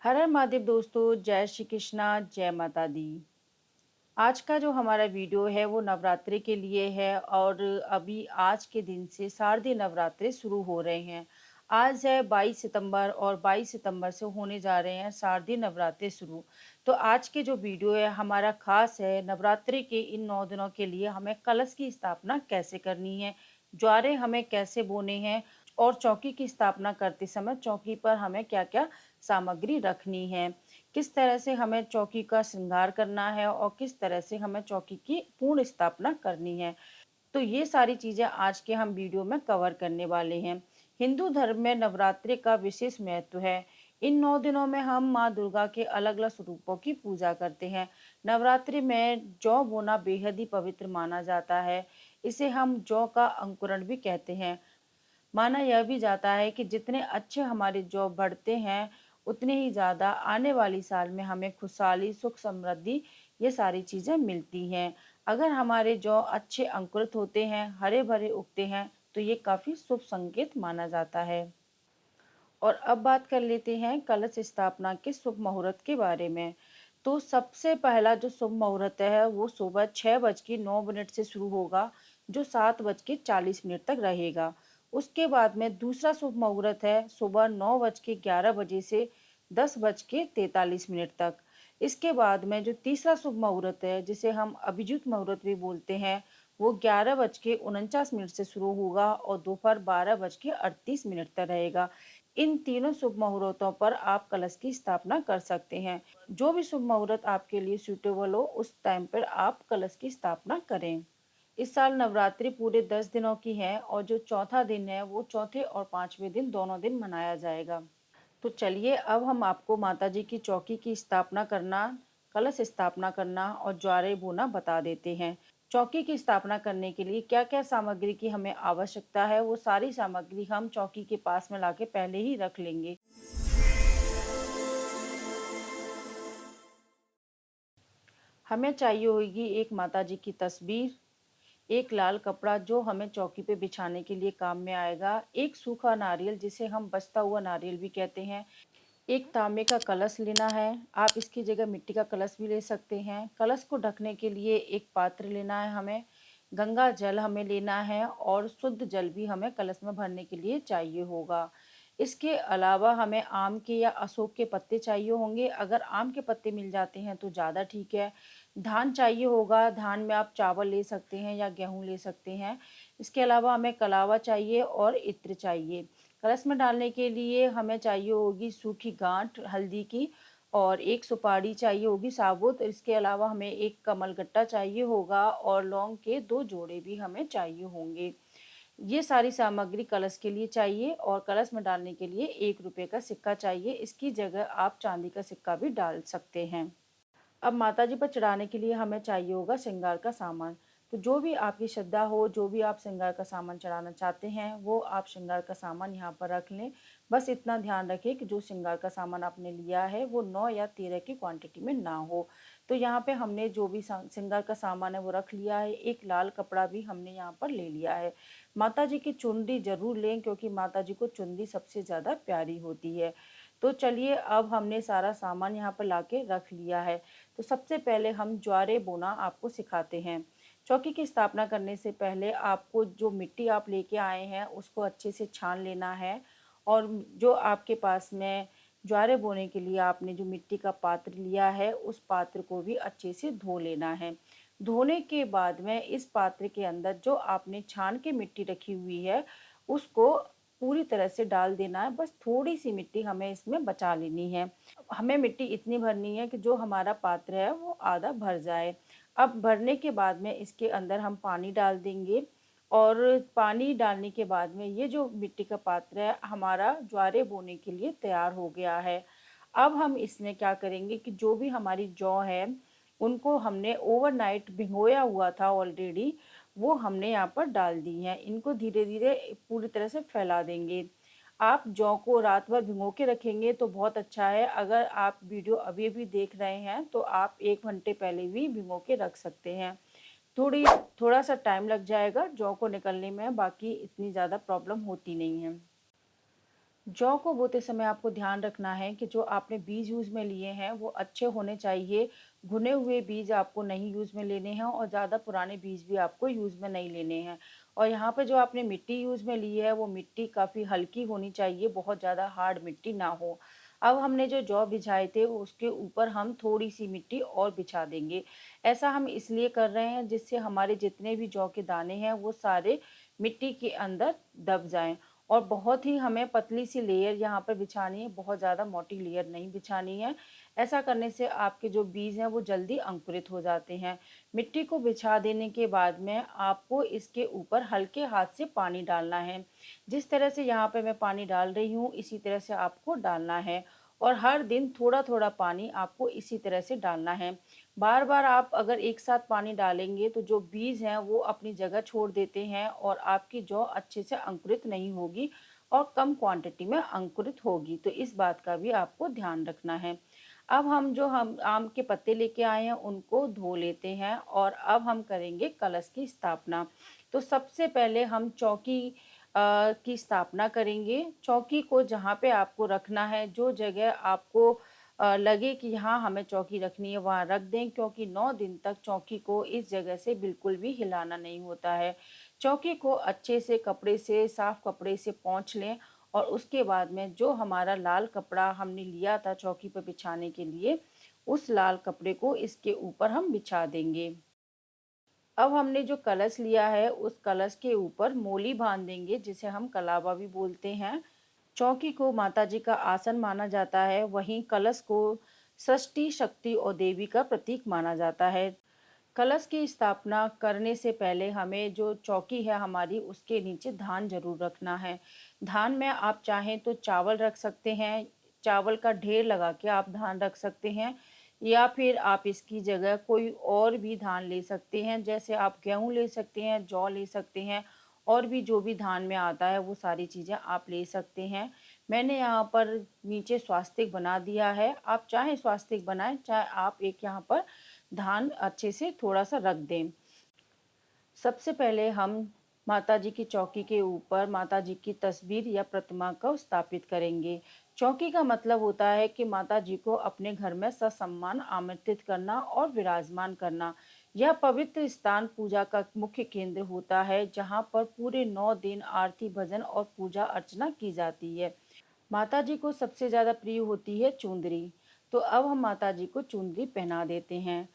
हर हर महादेव दोस्तों, जय श्री कृष्णा, जय माता दी। आज का जो हमारा वीडियो है वो नवरात्रि के लिए है और अभी आज के दिन से शारदीय नवरात्रे शुरू हो रहे हैं। आज है 22 सितंबर और 22 सितंबर से होने जा रहे हैं शारदीय नवरात्रे शुरू। तो आज के जो वीडियो है हमारा खास है नवरात्रि के इन 9 दिनों के लिए हमें कलश की स्थापना कैसे करनी है, ज्वारे हमें कैसे बोने हैं और चौकी की स्थापना करते समय चौकी पर हमें क्या-क्या सामग्री रखनी है। किस तरह से हमें चौकी का श्रृंगार करना है और किस तरह से हमें चौकी की पूर्ण स्थापना करनी है। तो ये सारी चीज़ें आज के हम वीडियो में कवर करने वाले हैं। हिंदू धर्म में नवरात्रि का विशेष महत्व है। इन 9 दिनों में हम माँ दुर्गा के अलग-अलग स्वरूपों की पूजा करते हैं। नवरात्रि में जौ बोना बेहद ही पवित्र माना जाता है। इसे हम जौ का अंकुरण भी कहते हैं। माना यह भी जाता है कि जितने अच्छे हमारे जॉब बढ़ते हैं, उतने ही ज़्यादा आने वाली साल में हमें खुशहाली, सुख समृद्धि ये सारी चीज़ें मिलती हैं। अगर हमारे जौ अच्छे अंकुरित होते हैं, हरे-भरे उगते हैं, तो ये काफ़ी शुभ संकेत माना जाता है। और अब बात कर लेते हैं कलश स्थापना के शुभ मुहूर्त के बारे में। तो सबसे पहला जो शुभ मुहूर्त है वो सुबह 6:09 से शुरू होगा, जो 7:40 तक रहेगा। उसके बाद में दूसरा शुभ मुहूर्त है सुबह 9:11 बजे से 10:43 तक। इसके बाद में जो तीसरा शुभ मुहूर्त है जिसे हम अभिजीत मुहूर्त भी बोलते हैं, वो 11:49 से शुरू होगा और दोपहर 12:38 तक रहेगा। इन तीनों शुभ मुहूर्तों पर आप कलश की स्थापना कर सकते हैं। जो भी शुभ मुहूर्त आपके लिए सूटेबल हो उस टाइम पर आप कलश की स्थापना करें। इस साल नवरात्रि पूरे 10 दिनों की है और जो चौथा दिन है वो चौथे और 5वें दिन दोनों दिन मनाया जाएगा। तो चलिए अब हम आपको माता जी की चौकी की स्थापना करना, कलश स्थापना करना और ज्वारे बोना बता देते हैं। चौकी की स्थापना करने के लिए क्या-क्या सामग्री की हमें आवश्यकता है, वो सारी सामग्री हम चौकी के पास में लाके पहले ही रख लेंगे। हमें चाहिए होगी एक माता जी की तस्वीर, एक लाल कपड़ा जो हमें चौकी पे बिछाने के लिए काम में आएगा, एक सूखा नारियल जिसे हम बचता हुआ नारियल भी कहते हैं, एक तांबे का कलश लेना है। आप इसकी जगह मिट्टी का कलश भी ले सकते हैं। कलश को ढकने के लिए एक पात्र लेना है हमें, गंगा जल हमें लेना है और शुद्ध जल भी हमें कलश में भरने के लिए चाहिए होगा। इसके अलावा हमें आम के या अशोक के पत्ते चाहिए होंगे। अगर आम के पत्ते मिल जाते हैं तो ज़्यादा ठीक है। धान चाहिए होगा, धान में आप चावल ले सकते हैं या गेहूँ ले सकते हैं। इसके अलावा हमें कलावा चाहिए और इत्र चाहिए। कलश में डालने के लिए हमें चाहिए होगी सूखी गांठ हल्दी की और एक सुपारी चाहिए होगी साबुत। इसके अलावा हमें एक कमलगट्टा चाहिए होगा और लौंग के 2 जोड़े भी हमें चाहिए होंगे। ये सारी सामग्री कलश के लिए चाहिए और कलश में डालने के लिए 1 रुपए का सिक्का चाहिए। इसकी जगह आप चांदी का सिक्का भी डाल सकते हैं। अब माताजी पर चढ़ाने के लिए हमें चाहिए होगा श्रृंगार का सामान। तो जो भी आपकी श्रद्धा हो, जो भी आप श्रृंगार का सामान चढ़ाना चाहते हैं, वो आप श्रृंगार का सामान यहाँ पर रख लें। बस इतना ध्यान रखें कि जो श्रृंगार का सामान आपने लिया है, वो 9 या 13 की क्वांटिटी में ना हो। तो यहाँ पे हमने जो भी श्रृंगार का सामान है, वो रख लिया है। एक लाल कपड़ा भी हमने यहाँ पर ले लिया है। माताजी की चुनरी ज़रूर लें क्योंकि माताजी को चुनरी सबसे ज़्यादा प्यारी होती है। तो चलिए अब हमने सारा सामान यहाँ पर लाके रख लिया है। तो सबसे पहले हम ज्वारे बोना आपको सिखाते हैं। चौकी की स्थापना करने से पहले आपको जो मिट्टी आप लेके आए हैं उसको अच्छे से छान लेना है और जो आपके पास में ज्वारे बोने के लिए आपने जो मिट्टी का पात्र लिया है उस पात्र को भी अच्छे से धो लेना है। धोने के बाद में इस पात्र के अंदर जो आपने छान के मिट्टी रखी हुई है उसको पूरी तरह से डाल देना है। बस थोड़ी सी मिट्टी हमें इसमें बचा लेनी है। हमें मिट्टी इतनी भरनी है कि जो हमारा पात्र है वो आधा भर जाए। अब भरने के बाद में इसके अंदर हम पानी डाल देंगे और पानी डालने के बाद में ये जो मिट्टी का पात्र है हमारा ज्वारे बोने के लिए तैयार हो गया है। अब हम इसमें क्या करेंगे कि जो भी हमारी जौ है उनको हमने ओवरनाइट भिगोया हुआ था ऑलरेडी, वो हमने यहाँ पर डाल दी हैं। इनको धीरे-धीरे पूरी तरह से फैला देंगे। आप जौ को रात भर भिगो के रखेंगे तो बहुत अच्छा है। अगर आप वीडियो अभी-अभी देख रहे हैं तो आप 1 घंटे पहले भी भिगो के रख सकते हैं। थोड़ी थोड़ा-सा टाइम लग जाएगा जौ को निकलने में, बाकी इतनी ज़्यादा प्रॉब्लम होती नहीं है। जौ को बोते समय आपको ध्यान रखना है कि जो आपने बीज यूज़ में लिए हैं वो अच्छे होने चाहिए। भुने हुए बीज आपको नहीं यूज़ में लेने हैं और ज़्यादा पुराने बीज भी आपको यूज़ में नहीं लेने हैं। और यहाँ पे जो आपने मिट्टी यूज़ में ली है वो मिट्टी काफ़ी हल्की होनी चाहिए, बहुत ज़्यादा हार्ड मिट्टी ना हो। अब हमने जो जौ बिछाए थे उसके ऊपर हम थोड़ी-सी मिट्टी और बिछा देंगे। ऐसा हम इसलिए कर रहे हैं जिससे हमारे जितने भी जौ के दाने हैं वो सारे मिट्टी के अंदर दब जाएँ। और बहुत ही हमें पतली सी लेयर यहाँ पर बिछानी है, बहुत ज़्यादा मोटी लेयर नहीं बिछानी है। ऐसा करने से आपके जो बीज हैं वो जल्दी अंकुरित हो जाते हैं। मिट्टी को बिछा देने के बाद में आपको इसके ऊपर हल्के हाथ से पानी डालना है। जिस तरह से यहाँ पे मैं पानी डाल रही हूँ इसी तरह से आपको डालना है और हर दिन थोड़ा-थोड़ा पानी आपको इसी तरह से डालना है। बार-बार आप अगर एक साथ पानी डालेंगे तो जो बीज हैं वो अपनी जगह छोड़ देते हैं और आपकी जौ अच्छे से अंकुरित नहीं होगी और कम क्वांटिटी में अंकुरित होगी। तो इस बात का भी आपको ध्यान रखना है। अब हम आम के पत्ते लेके आए हैं उनको धो लेते हैं और अब हम करेंगे कलश की स्थापना। तो सबसे पहले हम चौकी की स्थापना करेंगे। चौकी को जहाँ पे आपको रखना है, जो जगह आपको लगे कि यहाँ हमें चौकी रखनी है वहाँ रख दें, क्योंकि 9 दिन तक चौकी को इस जगह से बिल्कुल भी हिलाना नहीं होता है। चौकी को अच्छे से कपड़े से, साफ कपड़े से पोंछ लें और उसके बाद में जो हमारा लाल कपड़ा हमने लिया था चौकी पर बिछाने के लिए, उस लाल कपड़े को इसके ऊपर हम बिछा देंगे। अब हमने जो कलश लिया है उस कलश के ऊपर मोली बांध देंगे, जिसे हम कलावा भी बोलते हैं। चौकी को माताजी का आसन माना जाता है, वहीं कलश को सृष्टि, शक्ति और देवी का प्रतीक माना जाता है। कलश की स्थापना करने से पहले हमें जो चौकी है हमारी उसके नीचे धान ज़रूर रखना है। धान में आप चाहें तो चावल रख सकते हैं, चावल का ढेर लगा के आप धान रख सकते हैं या फिर आप इसकी जगह कोई और भी धान ले सकते हैं। जैसे आप गेहूँ ले सकते हैं, जौ ले सकते हैं और भी जो भी धान में आता है वो सारी चीज़ें आप ले सकते हैं। मैंने यहाँ पर नीचे स्वास्तिक बना दिया है, आप चाहे स्वास्तिक बनाएँ, चाहे आप एक यहाँ पर धान अच्छे से थोड़ा-सा रख दें। सबसे पहले हम माताजी की चौकी के ऊपर माताजी की तस्वीर या प्रतिमा को स्थापित करेंगे। चौकी का मतलब होता है कि माताजी को अपने घर में ससम्मान आमंत्रित करना और विराजमान करना। यह पवित्र स्थान पूजा का मुख्य केंद्र होता है, जहाँ पर पूरे 9 दिन आरती, भजन और पूजा अर्चना की जाती है। माताजी को सबसे ज़्यादा प्रिय होती है चुंदरी, तो अब हम माताजी को चुंदरी पहना देते हैं।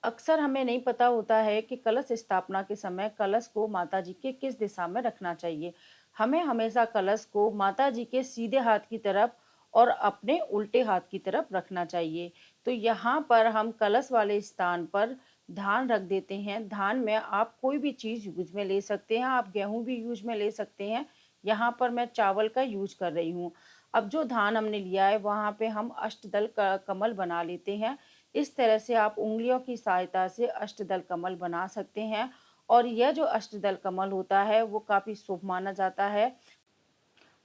अक्सर हमें नहीं पता होता है कि कलश स्थापना के समय कलश को माताजी के किस दिशा में रखना चाहिए। हमें हमेशा कलश को माताजी के सीधे हाथ की तरफ और अपने उल्टे हाथ की तरफ रखना चाहिए। तो यहाँ पर हम कलश वाले स्थान पर धान रख देते हैं। धान में आप कोई भी चीज़ यूज में ले सकते हैं, आप गेहूँ भी यूज में ले सकते हैं। यहाँ पर मैं चावल का यूज कर रही हूँ। अब जो धान हमने लिया है वहाँ पे हम अष्टदल कमल बना लेते हैं। इस तरह से आप उँगलियों की सहायता से अष्टदल कमल बना सकते हैं और यह जो अष्टदल कमल होता है वो काफ़ी शुभ माना जाता है।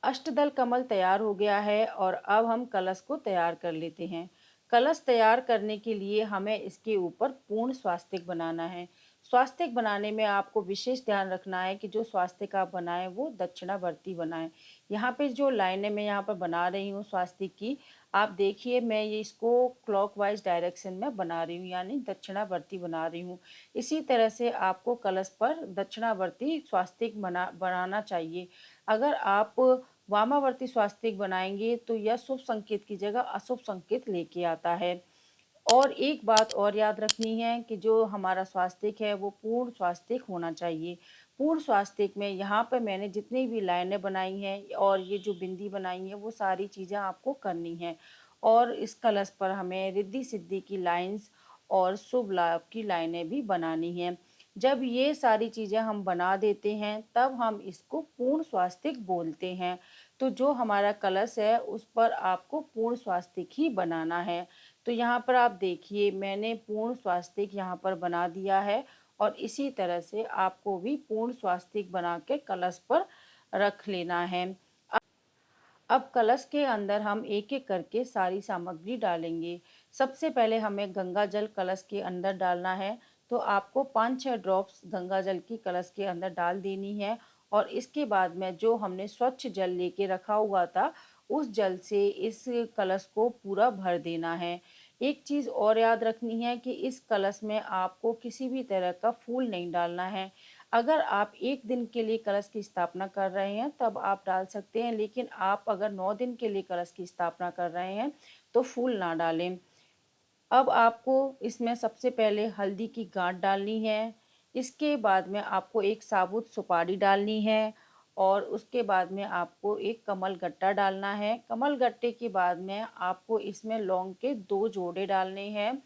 अष्टदल कमल तैयार हो गया है और अब हम कलश को तैयार कर लेते हैं। कलश तैयार करने के लिए हमें इसके ऊपर पूर्ण स्वास्तिक बनाना है। स्वास्तिक बनाने में आपको विशेष ध्यान रखना है कि जो स्वास्तिक आप बनाएं वो दक्षिणावर्ती बनाएं। यहाँ पे जो लाइनें मैं यहाँ पर बना रही हूँ स्वास्तिक की, आप देखिए मैं ये इसको क्लॉकवाइज डायरेक्शन में बना रही हूँ, यानी दक्षिणावर्ती बना रही हूँ। इसी तरह से आपको कलश पर दक्षिणावर्ती स्वास्तिक बनाना चाहिए। अगर आप वामावर्ती स्वास्तिक बनाएंगे तो यह शुभ संकेत की जगह अशुभ संकेत लेके आता है। और एक बात और याद रखनी है कि जो हमारा स्वास्तिक है वो पूर्ण स्वास्तिक होना चाहिए। पूर्ण स्वास्तिक में यहाँ पर मैंने जितनी भी लाइनें बनाई हैं और ये जो बिंदी बनाई है वो सारी चीज़ें आपको करनी है। और इस कलश पर हमें रिद्धि सिद्धि की लाइन्स और शुभ लाभ की लाइनें भी बनानी हैं। जब ये सारी चीज़ें हम बना देते हैं तब हम इसको पूर्ण स्वास्तिक बोलते हैं। तो जो हमारा कलश है उस पर आपको पूर्ण स्वास्तिक ही बनाना है। तो यहाँ पर आप देखिए मैंने पूर्ण स्वास्तिक यहाँ पर बना दिया है और इसी तरह से आपको भी पूर्ण स्वास्तिक बना के कलश पर रख लेना है। अब कलश के अंदर हम एक-एक करके सारी सामग्री डालेंगे। सबसे पहले हमें गंगा जल कलश के अंदर डालना है, तो आपको 5-6 ड्रॉप्स गंगा जल की कलश के अंदर डाल देनी है और इसके बाद में जो हमने स्वच्छ जल लेके रखा हुआ था, उस जल से इस कलश को पूरा भर देना है। एक चीज़ और याद रखनी है कि इस कलश में आपको किसी भी तरह का फूल नहीं डालना है। अगर आप 1 दिन के लिए कलश की स्थापना कर रहे हैं, तब आप डाल सकते हैं, लेकिन आप अगर 9 दिन के लिए कलश की स्थापना कर रहे हैं, तो फूल ना डालें। अब आपको इसमें सबसे पहले हल्दी की गांठ डालनी है। इसके बाद में आपको एक साबुत सुपारी डालनी है और उसके बाद में आपको एक कमल गट्टा डालना है। कमल गट्टे के बाद में आपको इसमें लौंग के 2 जोड़े डालने हैं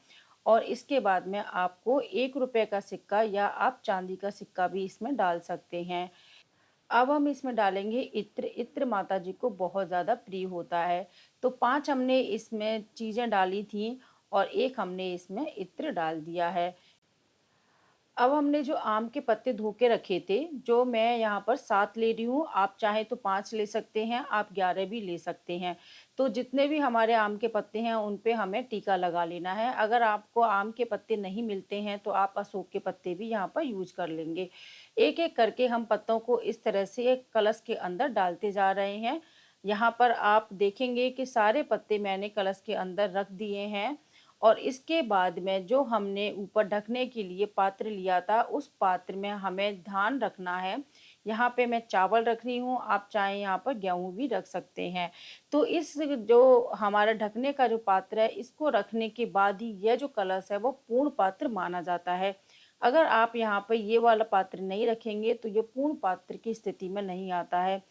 और इसके बाद में आपको 1 रुपए का सिक्का या आप चांदी का सिक्का भी इसमें डाल सकते हैं। अब हम इसमें डालेंगे इत्र। इत्र माता जी को बहुत ज़्यादा प्रिय होता है। तो 5 हमने इसमें चीज़ें डाली थी और 1 हमने इसमें इत्र डाल दिया है। अब हमने जो आम के पत्ते धो के रखे थे, जो मैं यहाँ पर 7 ले रही हूँ, आप चाहें तो 5 ले सकते हैं, आप 11 भी ले सकते हैं। तो जितने भी हमारे आम के पत्ते हैं, उन पे हमें टीका लगा लेना है। अगर आपको आम के पत्ते नहीं मिलते हैं, तो आप अशोक के पत्ते भी यहाँ पर यूज़ कर लेंगे। एक-एक करके हम पत्तों को इस तरह से एक कलश के अंदर डालते जा रहे हैं। यहाँ पर आप देखेंगे कि सारे पत्ते मैंने कलश के अंदर रख दिए हैं और इसके बाद में जो हमने ऊपर ढकने के लिए पात्र लिया था, उस पात्र में हमें ध्यान रखना है। यहाँ पे मैं चावल रख रही हूँ, आप चाहें यहाँ पर गेहूँ भी रख सकते हैं। तो इस जो हमारा ढकने का जो पात्र है, इसको रखने के बाद ही यह जो कलश है, वो पूर्ण पात्र माना जाता है। अगर आप यहाँ पर ये वाला पात्र नहीं रखेंगे, तो ये पूर्ण पात्र की स्थिति में नहीं आता है।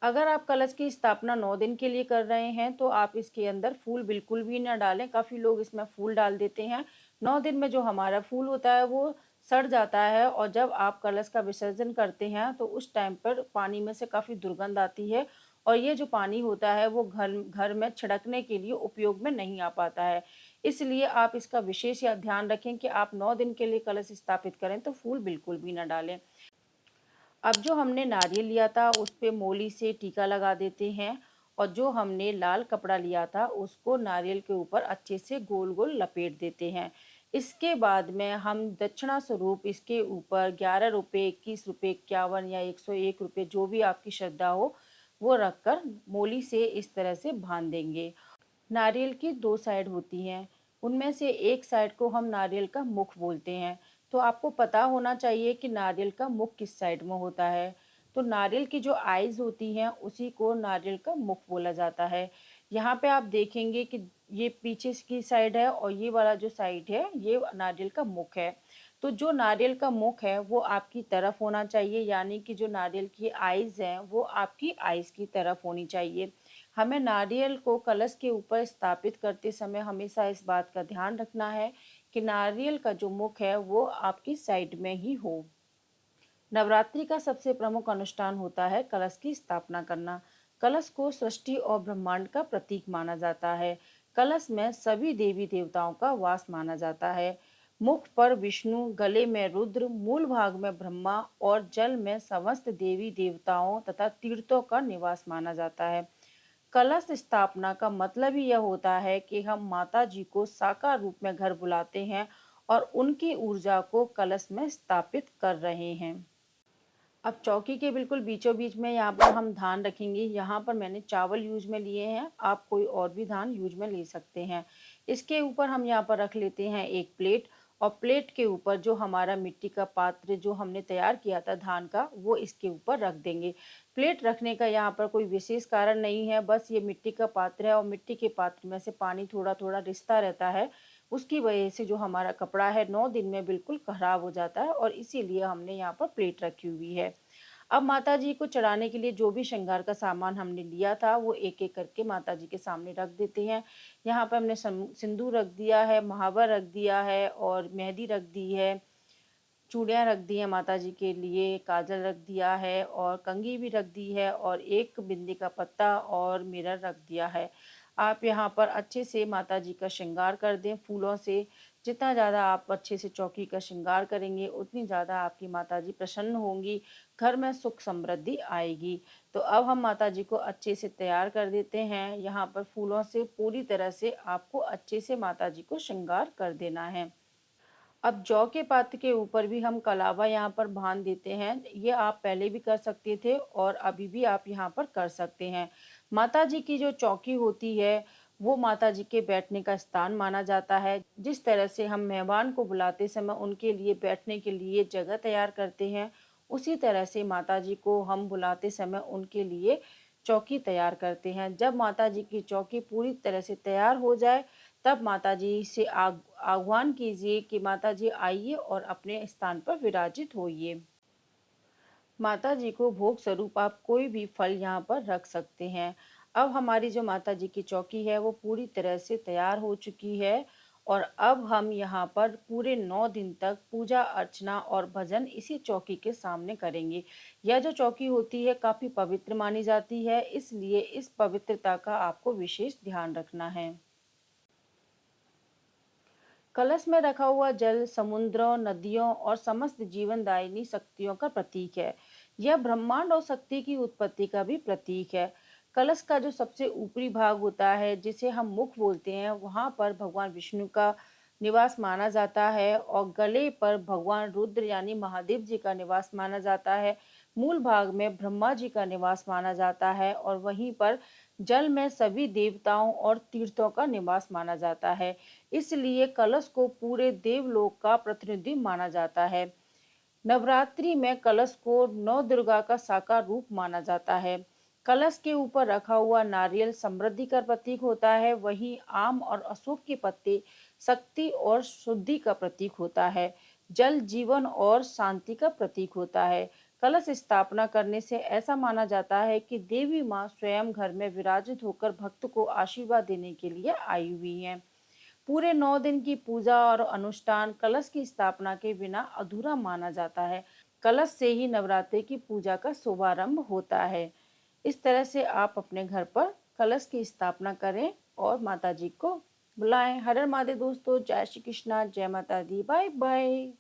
अगर आप कलश की स्थापना 9 दिन के लिए कर रहे हैं, तो आप इसके अंदर फूल बिल्कुल भी ना डालें। काफ़ी लोग इसमें फूल डाल देते हैं। 9 दिन में जो हमारा फूल होता है, वो सड़ जाता है और जब आप कलश का विसर्जन करते हैं, तो उस टाइम पर पानी में से काफ़ी दुर्गंध आती है और ये जो पानी होता है, वो घर घर में छिड़कने के लिए उपयोग में नहीं आ पाता है। इसलिए आप इसका विशेष या ध्यान रखें कि आप 9 दिन के लिए कलश स्थापित करें, तो फूल बिल्कुल भी ना डालें। अब जो हमने नारियल लिया था उस पे मोली से टीका लगा देते हैं और जो हमने लाल कपड़ा लिया था उसको नारियल के ऊपर अच्छे से गोल गोल लपेट देते हैं। इसके बाद में हम दक्षिणा स्वरूप इसके ऊपर 11 रुपये, 21 रुपये, 51 या 101 रुपये, जो भी आपकी श्रद्धा हो, वो रखकर मोली से इस तरह से बांध देंगे। नारियल की 2 साइड होती हैं, उनमें से एक साइड को हम नारियल का मुख बोलते हैं। तो आपको पता होना चाहिए कि नारियल का मुख किस साइड में होता है। तो नारियल की जो आइज़ होती हैं, उसी को नारियल का मुख बोला जाता है। यहाँ पे आप देखेंगे कि ये पीछे की साइड है और ये वाला जो साइड है, ये नारियल का मुख है। तो जो नारियल का मुख है, वो आपकी तरफ होना चाहिए, यानी कि जो नारियल की आइज़ हैं, वो आपकी आइज़ की तरफ होनी चाहिए। हमें नारियल को कलश के ऊपर स्थापित करते समय हमेशा इस बात का ध्यान रखना है कि नारियल का जो मुख है, वो आपकी साइड में ही हो। नवरात्रि का सबसे प्रमुख अनुष्ठान होता है कलश की स्थापना करना। कलश को सृष्टि और ब्रह्मांड का प्रतीक माना जाता है। कलश में सभी देवी देवताओं का वास माना जाता है। मुख पर विष्णु, गले में रुद्र, मूल भाग में ब्रह्मा और जल में समस्त देवी देवताओं तथा तीर्थों का निवास माना जाता है। कलश स्थापना का मतलब ही यह होता है कि हम माता जी को साकार रूप में घर बुलाते हैं और उनकी ऊर्जा को कलश में स्थापित कर रहे हैं। अब चौकी के बिल्कुल बीचों बीच में यहाँ पर हम धान रखेंगे। यहाँ पर मैंने चावल यूज में लिए हैं, आप कोई और भी धान यूज में ले सकते हैं। इसके ऊपर हम यहाँ पर रख लेते हैं एक प्लेट और प्लेट के ऊपर जो हमारा मिट्टी का पात्र जो हमने तैयार किया था धान का, वो इसके ऊपर रख देंगे। प्लेट रखने का यहाँ पर कोई विशेष कारण नहीं है, बस ये मिट्टी का पात्र है और मिट्टी के पात्र में से पानी थोड़ा थोड़ा रिसता रहता है। उसकी वजह से जो हमारा कपड़ा है 9 दिन में बिल्कुल खराब हो जाता है और इसीलिए हमने यहाँ पर प्लेट रखी हुई है। अब माता जी को चढ़ाने के लिए जो भी श्रृंगार का सामान हमने लिया था, वो एक एक करके माता जी के सामने रख देते हैं। यहाँ पर हमने सिंदूर रख दिया है, महावर रख दिया है और मेहंदी रख दी है, चूड़ियाँ रख दी हैं माता जी के लिए, काजल रख दिया है और कंघी भी रख दी है और एक बिंदी का पत्ता और मिरर रख दिया है। आप यहाँ पर अच्छे से माता जी का श्रृंगार कर दें फूलों से। जितना ज़्यादा आप अच्छे से चौकी का श्रृंगार करेंगे, उतनी ज़्यादा आपकी माता जी प्रसन्न होंगी, घर में सुख समृद्धि आएगी। तो अब हम माता जी को अच्छे से तैयार कर देते हैं। यहाँ पर फूलों से पूरी तरह से आपको अच्छे से माता जी को श्रृंगार कर देना है। अब जौ के पात्र के ऊपर भी हम कलावा यहाँ पर बांध देते हैं। ये आप पहले भी कर सकते थे और अभी भी आप यहाँ पर कर सकते हैं। माता जी की जो चौकी होती है, वो माता जी के बैठने का स्थान माना जाता है। जिस तरह से हम मेहमान को बुलाते समय उनके लिए बैठने के लिए जगह तैयार करते हैं, उसी तरह से माता जी को हम बुलाते समय उनके लिए चौकी तैयार करते हैं। जब माता जी की चौकी पूरी तरह से तैयार हो जाए, तब माताजी से आह्वान कीजिए कि माताजी आइए और अपने स्थान पर विराजित होइए। माताजी को भोग स्वरूप आप कोई भी फल यहाँ पर रख सकते हैं। अब हमारी जो माताजी की चौकी है वो पूरी तरह से तैयार हो चुकी है और अब हम यहाँ पर पूरे 9 दिन तक पूजा अर्चना और भजन इसी चौकी के सामने करेंगे। यह जो चौकी होती है काफ़ी पवित्र मानी जाती है, इसलिए इस पवित्रता का आपको विशेष ध्यान रखना है। कलश में रखा हुआ जल समुद्रों, नदियों और समस्त जीवनदायिनी शक्तियों का प्रतीक है। यह ब्रह्मांड और शक्ति की उत्पत्ति का भी प्रतीक है। कलश का जो सबसे ऊपरी भाग होता है, जिसे हम मुख बोलते हैं, वहां पर भगवान विष्णु का निवास माना जाता है और गले पर भगवान रुद्र यानी महादेव जी का निवास माना जाता है। मूल भाग में ब्रह्मा जी का निवास माना जाता है और वहीं पर जल में सभी देवताओं और तीर्थों का निवास माना जाता है। इसलिए कलश को पूरे देवलोक का प्रतिनिधि माना जाता है। नवरात्रि में कलश को नौ दुर्गा का साकार रूप माना जाता है। कलश के ऊपर रखा हुआ नारियल समृद्धि का प्रतीक होता है, वहीं आम और अशोक के पत्ते शक्ति और शुद्धि का प्रतीक होता है। जल जीवन और शांति का प्रतीक होता है। कलश स्थापना करने से ऐसा माना जाता है कि देवी माँ स्वयं घर में विराजित होकर भक्त को आशीर्वाद देने के लिए आई हुई हैं। पूरे 9 दिन की पूजा और अनुष्ठान कलश की स्थापना के बिना अधूरा माना जाता है। कलश से ही नवरात्रि की पूजा का शुभारंभ होता है। इस तरह से आप अपने घर पर कलश की स्थापना करें और माता जी को बुलाएं। हर हर महादेव दोस्तों, जय श्री कृष्णा, जय माता दी, बाय बाय।